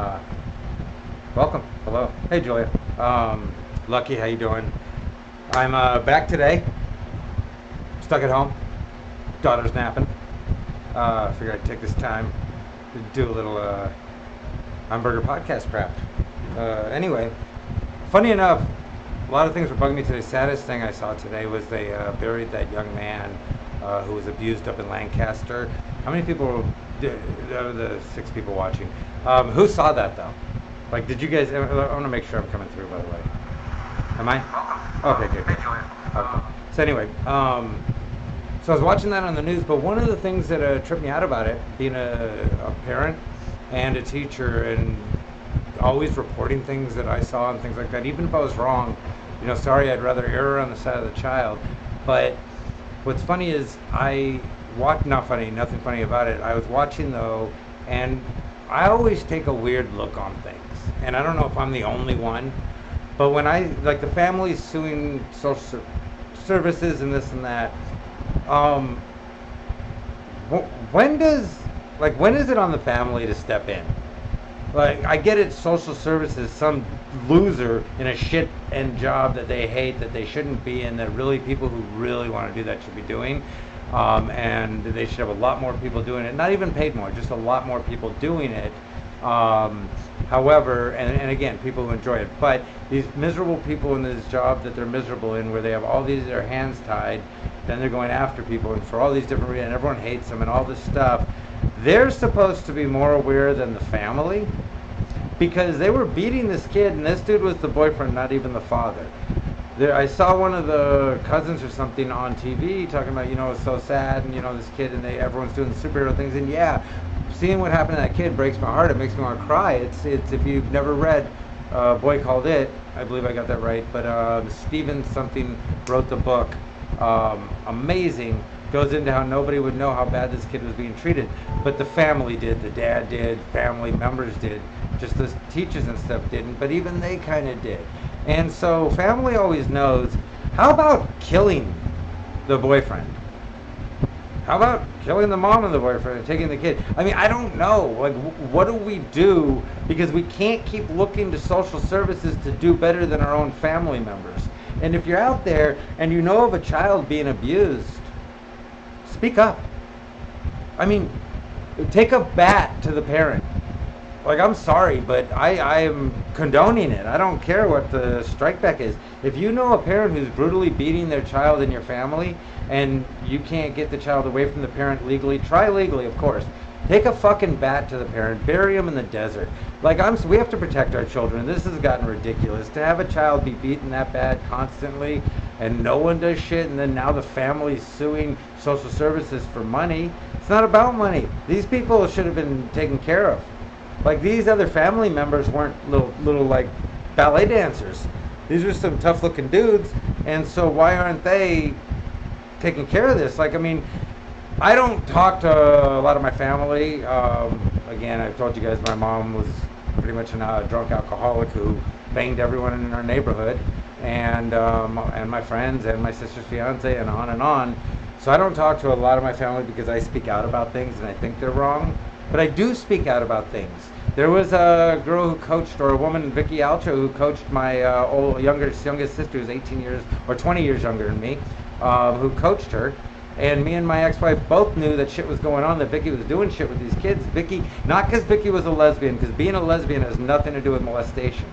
Uh, Welcome. Hello. Hey, Julia. Lucky, how you doing? I'm back today. Stuck at home. Daughter's napping. Figured I'd take this time to do a little hamburger podcast prep. Anyway, funny enough, a lot of things were bugging me today. Saddest thing I saw today was they buried that young man who was abused up in Lancaster. How many people? Out of the 6 people watching, who saw that though? Like, did you guys? I want to make sure I'm coming through. By the way, am I? Okay, good. Okay. So anyway, so I was watching that on the news, but one of the things that tripped me out about it, being a parent and a teacher, and always reporting things that I saw and things like that, even if I was wrong, sorry, I'd rather err on the side of the child. But what's funny is nothing funny about it. I was watching though, and I always take a weird look on things. And I don't know if I'm the only one, but when like the families suing social services and this and that, when is it on the family to step in? Like, I get it, social services, some loser in a shit end job that they hate, that they shouldn't be in, that really people who really want to do that should be doing. And they should have a lot more people doing it, not even paid more, just a lot more people doing it. However, and again, people who enjoy it, but these miserable people in this job that they're miserable in, where they have all these, their hands tied, then they're going after people, and for all these different reasons, and everyone hates them and all this stuff, they're supposed to be more aware than the family, because they were beating this kid, and this dude was the boyfriend, not even the father. I saw one of the cousins or something on TV talking about, it's so sad, and this kid, and everyone's doing superhero things, and yeah, seeing what happened to that kid breaks my heart. It makes me want to cry. It's if you've never read Boy Called It, I believe I got that right, but Stephen something wrote the book. Amazing. Goes into how nobody would know how bad this kid was being treated, but the family did, the dad did, family members did, just the teachers and stuff didn't, but even they kind of did. And so family always knows. How about killing the boyfriend? How about killing the mom of the boyfriend and taking the kid? I mean, I don't know. Like, what do we do? Because we can't keep looking to social services to do better than our own family members. And if you're out there and you know of a child being abused, speak up. I mean, take a bat to the parent. Like, I'm sorry, but I am condoning it. I don't care what the strike back is. If you know a parent who's brutally beating their child in your family and you can't get the child away from the parent legally, try legally, of course. Take a fucking bat to the parent, bury him in the desert. Like, we have to protect our children. This has gotten ridiculous. To have a child be beaten that bad constantly and no one does shit, and then now the family's suing social services for money. It's not about money. These people should have been taken care of. Like, these other family members weren't little like ballet dancers. These are some tough looking dudes, and so why aren't they taking care of this? Like, I mean, I don't talk to a lot of my family. Again, I've told you guys my mom was pretty much a drunk alcoholic who banged everyone in our neighborhood, and my friends and my sister's fiance, and on and on. So I don't talk to a lot of my family because I speak out about things and I think they're wrong. But I do speak out about things. There was a girl who coached, or a woman, Vicky Alcho, who coached my youngest sister, who's 18 years or 20 years younger than me, who coached her. And me and my ex-wife both knew that shit was going on, that Vicky was doing shit with these kids. Vicky, not because Vicky was a lesbian, because being a lesbian has nothing to do with molestation.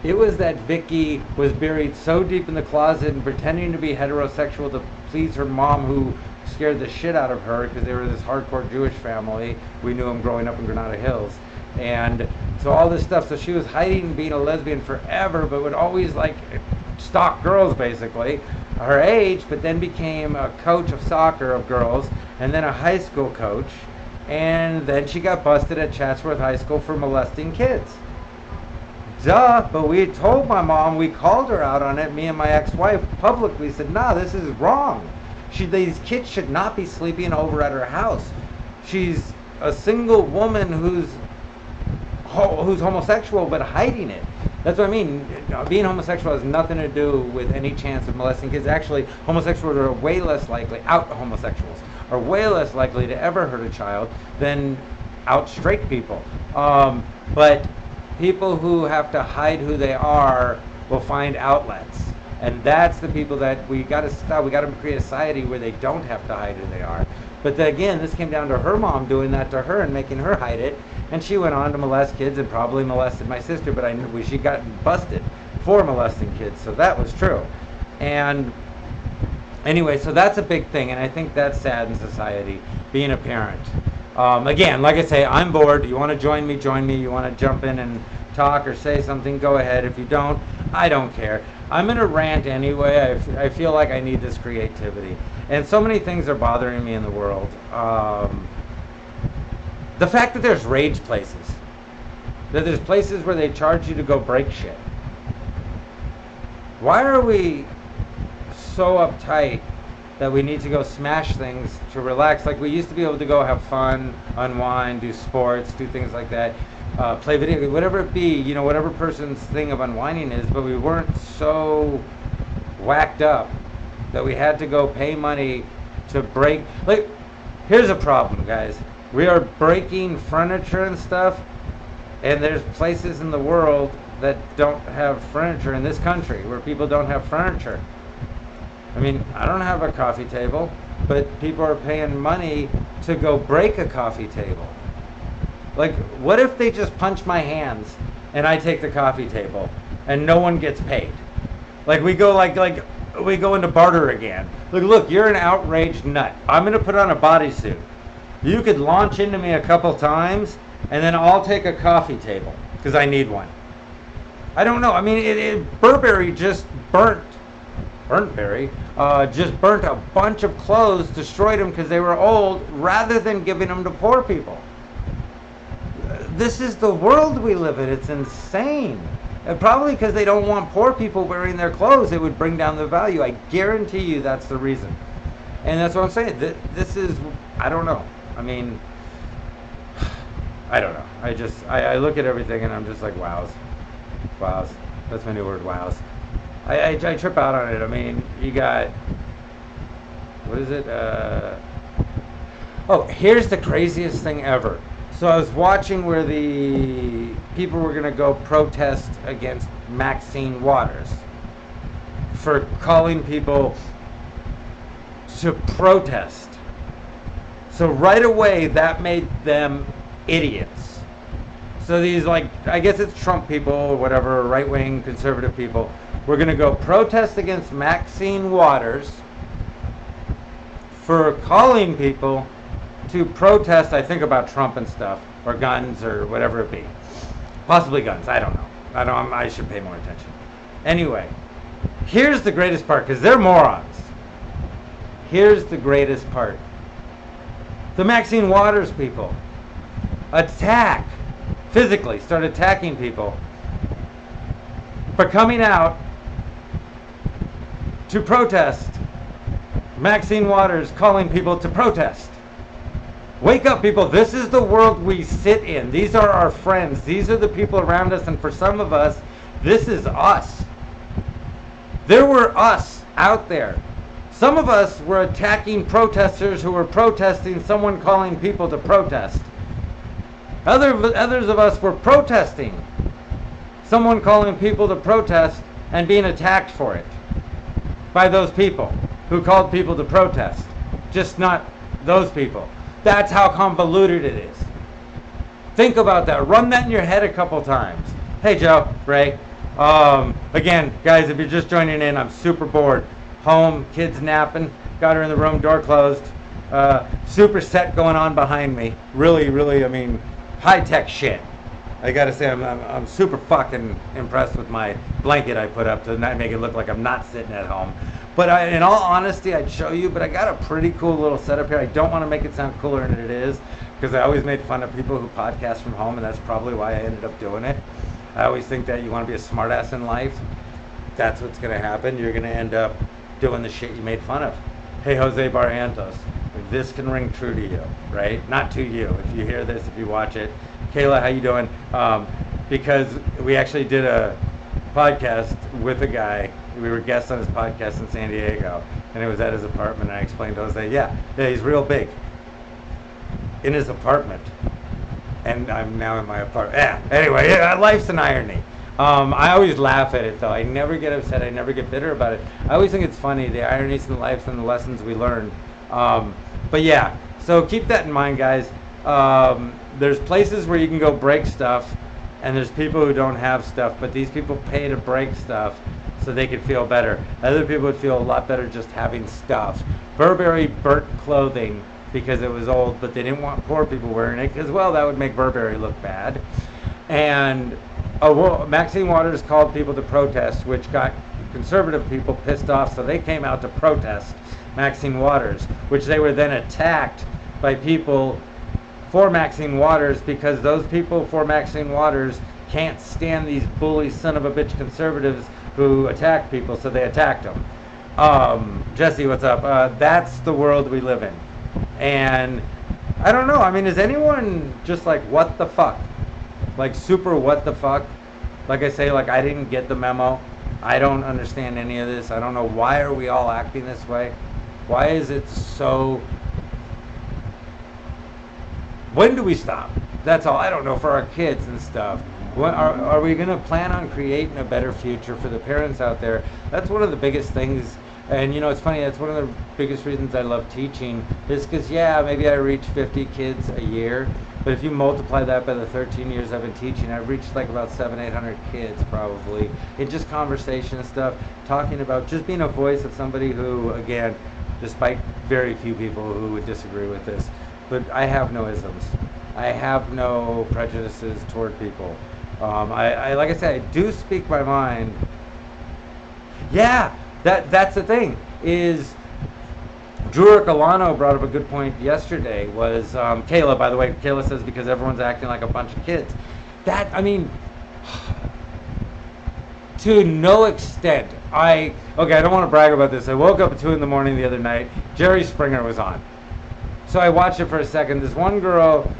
It was that Vicky was buried so deep in the closet and pretending to be heterosexual to please her mom, who scared the shit out of her because they were this hardcore Jewish family. We knew them growing up in Granada Hills. And so all this stuff, so she was hiding being a lesbian forever, but would always like stalk girls basically her age, but then became a coach of soccer of girls, and then a high school coach, and then she got busted at Chatsworth High School for molesting kids. Duh, but we had told my mom, we called her out on it, me and my ex-wife publicly said, nah, this is wrong. These kids should not be sleeping over at her house. She's a single woman who's homosexual but hiding it. That's what I mean. Being homosexual has nothing to do with any chance of molesting kids. Actually, homosexuals are way less likely, homosexuals are way less likely to ever hurt a child than out straight people. But people who have to hide who they are will find outlets. And that's the people that we got to stop. We got to create a society where they don't have to hide who they are. But then again, this came down to her mom doing that to her and making her hide it. And she went on to molest kids and probably molested my sister. But she got busted for molesting kids. So that was true. And anyway, so that's a big thing. And I think that's sad in society, being a parent. Again, like I say, I'm bored. You want to join me, join me. You want to jump in and talk or say something, go ahead. If you don't, I don't care. I'm in a rant anyway. I feel like I need this creativity. And so many things are bothering me in the world. The fact that there's rage places. That there's places where they charge you to go break shit. Why are we so uptight that we need to go smash things to relax? Like we used to be able to go have fun, unwind, do sports, do things like that. Play video, whatever it be, you know, whatever person's thing of unwinding is, but we weren't so whacked up that we had to go pay money to break. Like, here's a problem, guys. We are breaking furniture and stuff, and there's places in the world that don't have furniture in this country, where people don't have furniture. I mean, I don't have a coffee table, but people are paying money to go break a coffee table. Like, what if they just punch my hands and I take the coffee table and no one gets paid? Like we go like we go into barter again. Look, you're an outraged nut. I'm gonna put on a bodysuit. You could launch into me a couple times and then I'll take a coffee table because I need one. I don't know. I mean, Burberry just burnt a bunch of clothes, destroyed them because they were old, rather than giving them to poor people. This is the world we live in. It's insane. And probably because they don't want poor people wearing their clothes, it would bring down the value. I guarantee you that's the reason. And that's what I'm saying. This is, I don't know. I mean, I don't know. I look at everything and I'm just like, wows. Wows. That's my new word, wows. I trip out on it. I mean, you got, what is it? Oh, here's the craziest thing ever. So I was watching where the people were going to go protest against Maxine Waters for calling people to protest. So right away that made them idiots. So these, like, I guess it's Trump people or whatever, right-wing conservative people, were going to go protest against Maxine Waters for calling people to protest, I think, about Trump and stuff, or guns, or whatever it be. Possibly guns, I don't know. I should pay more attention. Anyway, here's the greatest part, because they're morons. Here's the greatest part. The Maxine Waters people physically start attacking people for coming out to protest. Maxine Waters calling people to protest. Wake up, people. This is the world we sit in. These are our friends. These are the people around us. And for some of us, this is us. There were us out there. Some of us were attacking protesters who were protesting someone calling people to protest. Others of us were protesting someone calling people to protest and being attacked for it by those people who called people to protest. Just not those people. That's how convoluted it is. Think about that. Run that in your head a couple times. Hey, Joe, Ray. Again, guys, if you're just joining in, I'm super bored. Home, kids napping, got her in the room, door closed. Super set going on behind me. Really, really, I mean, high-tech shit. I gotta say, I'm super fucking impressed with my blanket I put up to not make it look like I'm not sitting at home. But in all honesty, I'd show you, but I got a pretty cool little setup here. I don't want to make it sound cooler than it is, because I always made fun of people who podcast from home, and that's probably why I ended up doing it. I always think that you want to be a smartass in life. That's what's going to happen. You're going to end up doing the shit you made fun of. Hey, Jose Barrientos, this can ring true to you, right? Not to you. If you hear this, if you watch it. Kayla, how you doing? Because we actually did a podcast with a guy. We were guests on his podcast in San Diego, and it was at his apartment. And I explained to Jose, yeah, he's real big in his apartment. and I'm now in my apartment. Yeah. Anyway, yeah, life's an irony. I always laugh at it though. I never get upset. I never get bitter about it. I always think it's funny, the ironies in life and the lessons we learn. But yeah, so keep that in mind, guys. There's places where you can go break stuff, and there's people who don't have stuff, but these people pay to break stuff so they could feel better. Other people would feel a lot better just having stuff. Burberry burnt clothing because it was old, but they didn't want poor people wearing it because, well, that would make Burberry look bad. And Maxine Waters called people to protest, which got conservative people pissed off, so they came out to protest Maxine Waters, which they were then attacked by people for Maxine Waters because those people for Maxine Waters can't stand these bully son of a bitch conservatives who attack people, so they attacked them. Jesse, what's up? That's the world we live in. And I don't know, I mean, is anyone just like, what the fuck? Like super what the fuck? Like I say, like I didn't get the memo. I don't understand any of this. I don't know, why are we all acting this way? Why is it so... When do we stop? That's all. I don't know, for our kids and stuff. What, are we going to plan on creating a better future for the parents out there? That's one of the biggest things. And you know, it's funny, that's one of the biggest reasons I love teaching, is because, yeah, maybe I reach 50 kids a year, but if you multiply that by the 13 years I've been teaching, I've reached like about 700-800 kids probably, in just conversation and stuff, talking about just being a voice of somebody who, again, despite very few people who would disagree with this, but I have no isms. I have no prejudices toward people. I like I said, I do speak my mind. Yeah, that's the thing, is Drew Arcolano brought up a good point yesterday, was Kayla, by the way. Kayla says because everyone's acting like a bunch of kids. That, I mean, to no extent. Okay, I don't want to brag about this. I woke up at 2 in the morning the other night. Jerry Springer was on. So I watched it for a second. This one girl,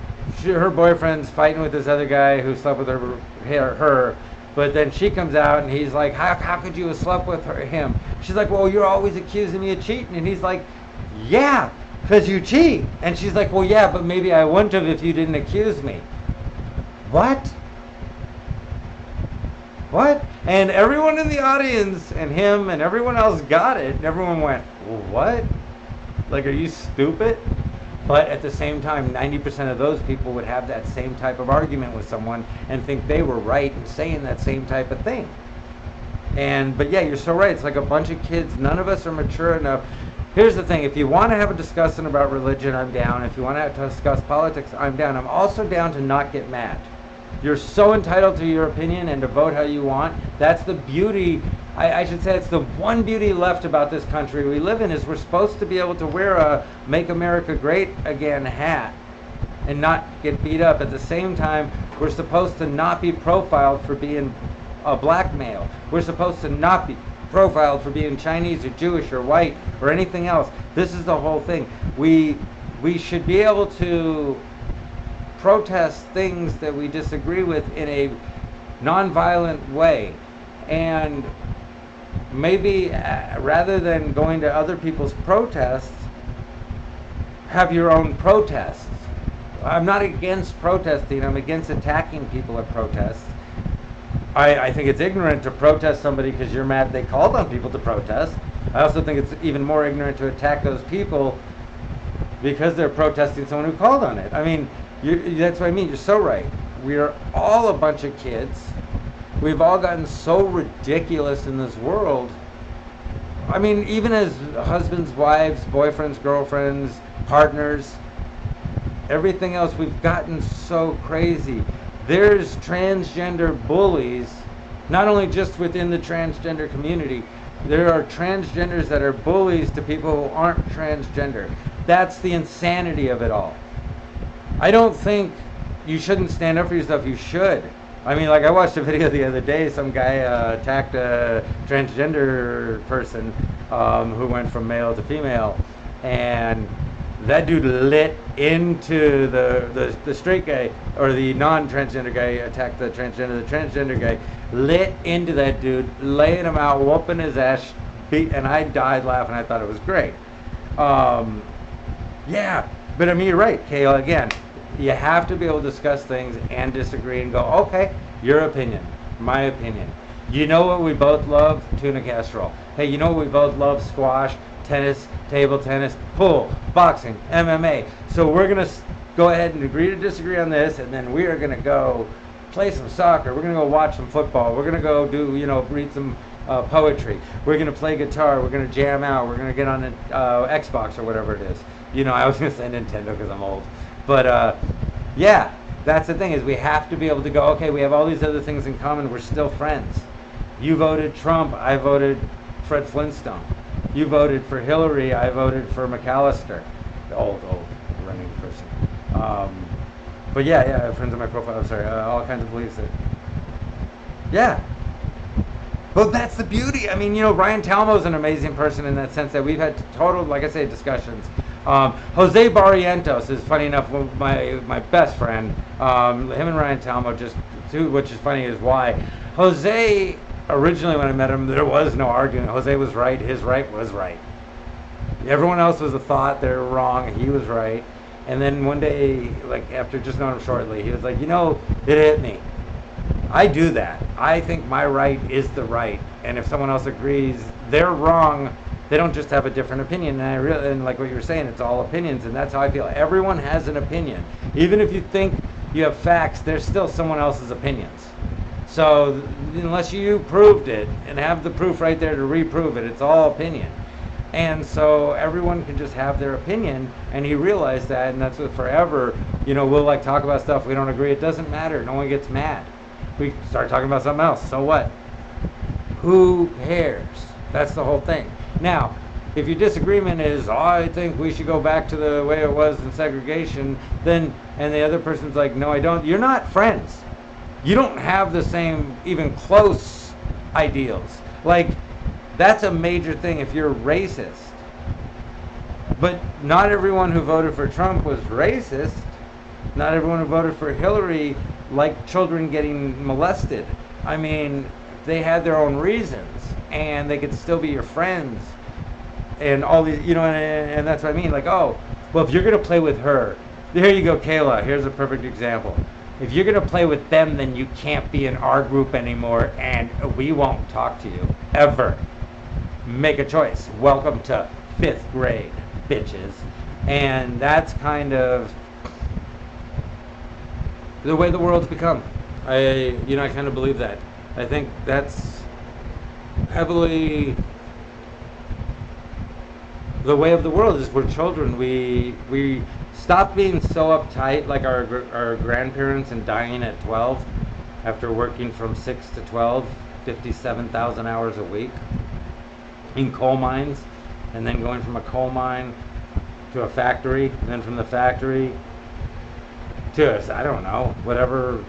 her boyfriend's fighting with this other guy who slept with her, but then she comes out and he's like, how could you have slept with him? She's like, well, you're always accusing me of cheating. And he's like, yeah, because you cheat. And she's like, well, yeah, but maybe I wouldn't have if you didn't accuse me. What? What? And everyone in the audience and him and everyone else got it. And everyone went, what? Like, are you stupid? But at the same time, 90% of those people would have that same type of argument with someone and think they were right in saying that same type of thing. But yeah, you're so right. It's like a bunch of kids. None of us are mature enough. Here's the thing. If you want to have a discussion about religion, I'm down. If you want to discuss politics, I'm down. I'm also down to not get mad. You're so entitled to your opinion and to vote how you want. That's the beauty. I should say it's the one beauty left about this country we live in, is we're supposed to be able to wear a Make America Great Again hat and not get beat up. At the same time, we're supposed to not be profiled for being a black male. We're supposed to not be profiled for being Chinese or Jewish or white or anything else. This is the whole thing. We should be able to protest things that we disagree with in a nonviolent way, and maybe rather than going to other people's protests, have your own protests. I'm not against protesting. I'm against attacking people at protests. I think it's ignorant to protest somebody because you're mad they called on people to protest. I also think it's even more ignorant to attack those people because they're protesting someone who called on it. I mean, that's what I mean. You're so right. We are all a bunch of kids. We've all gotten so ridiculous in this world. I mean, even as husbands, wives, boyfriends, girlfriends, partners, everything else, we've gotten so crazy. There's transgender bullies, not only just within the transgender community. There are transgenders that are bullies to people who aren't transgender. That's the insanity of it all. I don't think you shouldn't stand up for yourself. You should. I mean, like, I watched a video the other day. Some guy attacked a transgender person who went from male to female, and that dude lit into the straight guy, or the non-transgender guy attacked the transgender. The transgender guy lit into that dude, laying him out, whooping his ass, and I died laughing. I thought it was great. Yeah, but I mean, you're right, Kayla. Again, you have to be able to discuss things and disagree and go, okay, your opinion, my opinion. You know what we both love? Tuna casserole. Hey, you know what we both love? Squash, tennis, table tennis, pool, boxing, MMA. So we're going to go ahead and agree to disagree on this, and then we are going to go play some soccer. We're going to go watch some football. We're going to go do, read some poetry. We're going to play guitar. We're going to jam out. We're going to get on an Xbox or whatever it is. I was going to say Nintendo because I'm old. But, yeah, that's the thing is we have to be able to go, okay, we have all these other things in common. We're still friends. You voted Trump. I voted Fred Flintstone. You voted for Hillary. I voted for McAllister. The old running person. But yeah, friends on my profile. I'm sorry, all kinds of beliefs that. Yeah. But that's the beauty. I mean, Ryan Talmo's an amazing person in that sense that we've had total, like I say, discussions. Jose Barrientos is funny enough, my best friend. Him and Ryan Talmo which is funny is why Jose. Originally, when I met him, there was no arguing. Jose was right. His right was right. Everyone else was a thought. They were wrong. He was right. And then one day, like after just knowing him shortly, he was like, it hit me. I do that. I think my right is the right. And if someone else agrees, they're wrong. They don't just have a different opinion. And like what you were saying, it's all opinions. And that's how I feel. Everyone has an opinion. Even if you think you have facts, there's still someone else's opinions. So unless you proved it and have the proof right there to reprove it, it's all opinion. And so everyone can just have their opinion, and he realized that, and that's what forever, we'll like talk about stuff we don't agree. It doesn't matter. No one gets mad. We start talking about something else. So what? Who cares? That's the whole thing. Now, if your disagreement is, I think we should go back to the way it was in segregation, and the other person's like, no, I don't, you're not friends. You don't have the same, even close ideals. Like, that's a major thing if you're racist. But not everyone who voted for Trump was racist. Not everyone who voted for Hillary liked children getting molested. I mean, they had their own reasons, and they could still be your friends. And all these, and that's what I mean. Like, oh, well, if you're going to play with her, here you go, Kayla. Here's a perfect example. If you're going to play with them, then you can't be in our group anymore, and we won't talk to you, ever. Make a choice. Welcome to 5th grade, bitches. And that's kind of the way the world's become. I kind of believe that. I think that's heavily the way of the world is we're children. We stop being so uptight like our grandparents and dying at 12 after working from 6 to 12, 57,000 hours a week in coal mines, and then going from a coal mine to a factory, and then from the factory to, I don't know, whatever,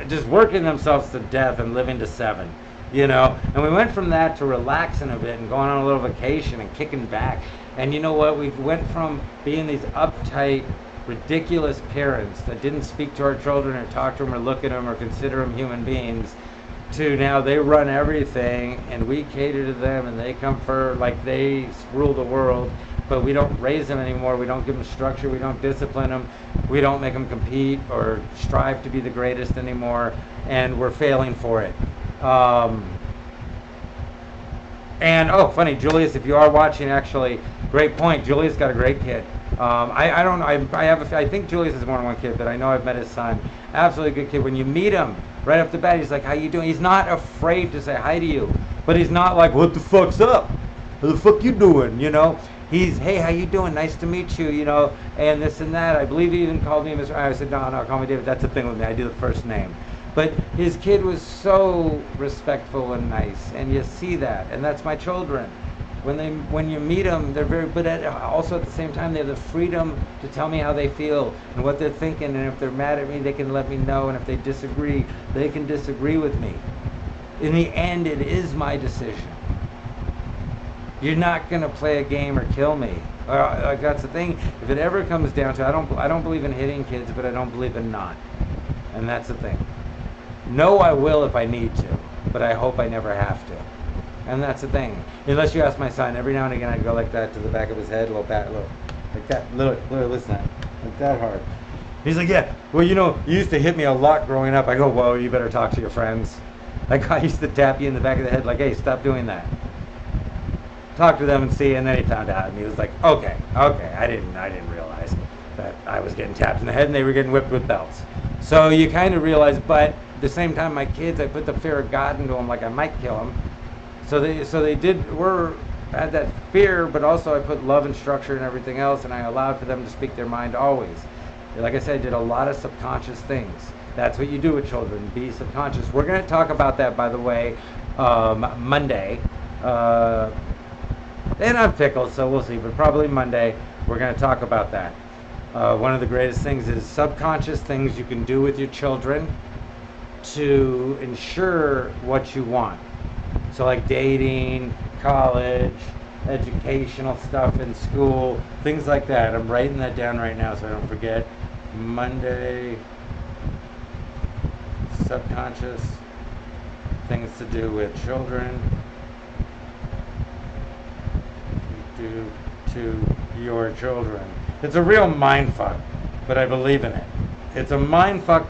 just working themselves to death and living to 7. And we went from that to relaxing a bit and going on a little vacation and kicking back. And you know what? We went from being these uptight, ridiculous parents that didn't speak to our children or talk to them or look at them or consider them human beings to now they run everything and we cater to them and they come for, like they rule the world, but we don't raise them anymore. We don't give them structure. We don't discipline them. We don't make them compete or strive to be the greatest anymore, and we're failing for it. And funny, Julius, if you are watching, actually, great point. Julius got a great kid. I don't know. I think Julius has more than one kid, but I know I've met his son. Absolutely good kid. When you meet him right off the bat, he's like, "How you doing?" He's not afraid to say hi to you, but he's not like, "What the fuck's up? What the fuck you doing?" He's, "Hey, how you doing? Nice to meet you." And this and that. I believe he even called me Mr. I said, "No, call me David." That's the thing with me. I do the first name. But his kid was so respectful and nice, and you see that, and that's my children. When you meet them, they're very, but also at the same time, they have the freedom to tell me how they feel and what they're thinking, and if they're mad at me, they can let me know, and if they disagree, they can disagree with me. In the end, it is my decision. You're not gonna play a game or kill me. Like that's the thing. If it ever comes down to, I don't believe in hitting kids, but I don't believe in not, and that's the thing. No, I will if I need to, but I hope I never have to. And that's the thing. Unless you ask my son, every now and again I go like that to the back of his head, a little like that, listen, like that hard. He's like, yeah, well, you know, you used to hit me a lot growing up. I go, whoa, you better talk to your friends. Like, I used to tap you in the back of the head like, hey, stop doing that. Talk to them and see, and then he found out, and he was like, okay, I didn't realize that I was getting tapped in the head and they were getting whipped with belts. So you kind of realize, but at the same time, my kids, I put the fear of God into them, like I might kill them. So they had that fear, but also I put love and structure and everything else, and I allowed for them to speak their mind always. Like I said, I did a lot of subconscious things. That's what you do with children, be subconscious. We're going to talk about that, by the way, Monday. And I'm pickled, so we'll see, but probably Monday we're going to talk about that. One of the greatest things is subconscious things you can do with your children to ensure what you want. So like dating, college, educational stuff in school, things like that. I'm writing that down right now so I don't forget. Monday, subconscious things to do with children. Do to your children. It's a real mind fuck, but I believe in it. It's a mind fuck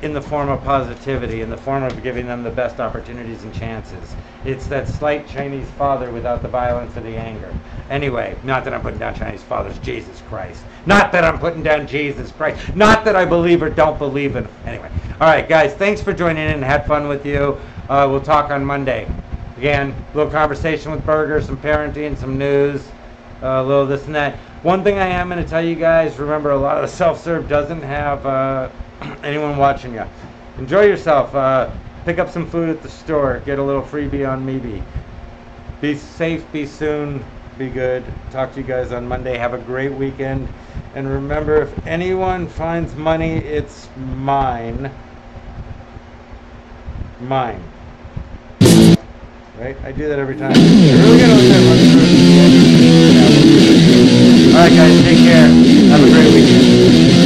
in the form of positivity, in the form of giving them the best opportunities and chances. It's that slight Chinese father without the violence or the anger. Anyway, not that I'm putting down Chinese fathers, Jesus Christ. Not that I'm putting down Jesus Christ. Not that I believe or don't believe in. Anyway, all right, guys, thanks for joining in. Had fun with you. We'll talk on Monday. Again, a little conversation with Burger, some parenting, some news, a little this and that. One thing I am going to tell you guys, remember a lot of the self-serve doesn't have anyone watching you. Enjoy yourself. Pick up some food at the store. Get a little freebie on Meebee. Be safe, be soon, be good. Talk to you guys on Monday. Have a great weekend. And remember, if anyone finds money, it's mine. Mine. Right? I do that every time. I really gotta look at my. Alright guys, take care. Have a great weekend.